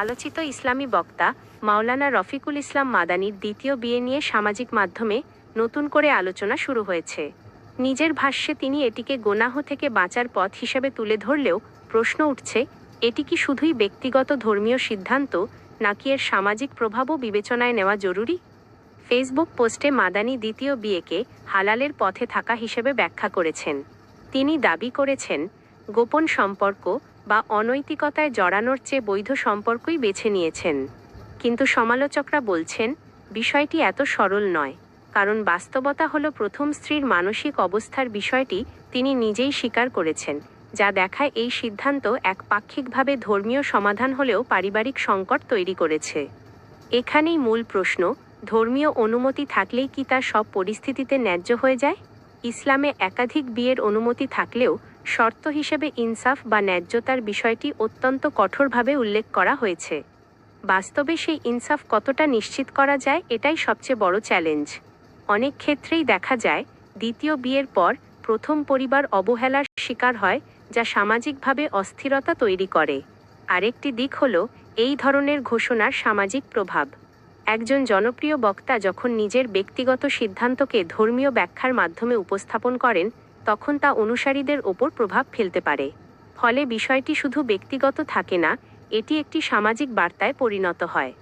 আলোচিত ইসলামী বক্তা মাওলানা রফিকুল ইসলাম মাদানির দ্বিতীয় বিয়ে নিয়ে সামাজিক মাধ্যমে নতুন করে আলোচনা শুরু হয়েছে। নিজের ভাষ্যে তিনি এটিকে গুনাহ থেকে বাঁচার পথ হিসেবে তুলে ধরলেও প্রশ্ন উঠছে, এটি কি শুধুই ব্যক্তিগত ধর্মীয় সিদ্ধান্ত, নাকি এর সামাজিক প্রভাবও বিবেচনায় নেওয়া জরুরি? ফেসবুক পোস্টে মাদানি দ্বিতীয় বিয়েকে হালালের পথে থাকা হিসেবে ব্যাখ্যা করেছেন। তিনি দাবি করেছেন, গোপন সম্পর্ক বা অনৈতিকতায় জড়ানোর চেয়ে বৈধ সম্পর্কই বেছে নিয়েছেন। কিন্তু সমালোচকরা বলছেন, বিষয়টি এত সরল নয়, কারণ বাস্তবতা হলো প্রথম স্ত্রীর মানসিক অবস্থার বিষয়টি তিনি নিজেই স্বীকার করেছেন, যা দেখায় এই সিদ্ধান্ত একপাক্ষিকভাবে ধর্মীয় সমাধান হলেও পারিবারিক সংকট তৈরি করেছে। এখানেই মূল প্রশ্ন, ধর্মীয় অনুমতি থাকলেই কি তা সব পরিস্থিতিতে ন্যায্য হয়ে যায়? ইসলামে একাধিক বিয়ের অনুমতি থাকলেও শর্ত হিসেবে ইনসাফ বা ন্যায্যতার বিষয়টি অত্যন্ত কঠোরভাবে উল্লেখ করা হয়েছে। বাস্তবে সেই ইনসাফ কতটা নিশ্চিত করা যায়, এটাই সবচেয়ে বড় চ্যালেঞ্জ। অনেক ক্ষেত্রেই দেখা যায়, দ্বিতীয় বিয়ের পর প্রথম পরিবার অবহেলার শিকার হয়, যা সামাজিকভাবে অস্থিরতা তৈরি করে। আরেকটি দিক হলো এই ধরনের ঘোষণার সামাজিক প্রভাব। একজন জনপ্রিয় বক্তা যখন নিজের ব্যক্তিগত সিদ্ধান্তকে ধর্মীয় ব্যাখ্যার মাধ্যমে উপস্থাপন করেন, তখন তা অনুসারীদের ওপর প্রভাব ফেলতে পারে। ফলে বিষয়টি শুধু ব্যক্তিগত থাকে না, এটি একটি সামাজিক বার্তায় পরিণত হয়।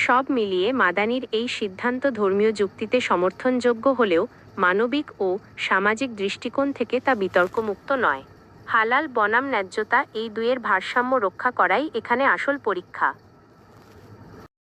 সব মিলিয়ে মাদানির এই সিদ্ধান্ত ধর্মীয় যুক্তিতে সমর্থনযোগ্য হলেও মানবিক ও সামাজিক দৃষ্টিকোণ থেকে তা বিতর্কমুক্ত নয়। হালাল বনাম ন্যায্যতা, এই দুয়ের ভারসাম্য রক্ষা করাই এখানে আসল পরীক্ষা।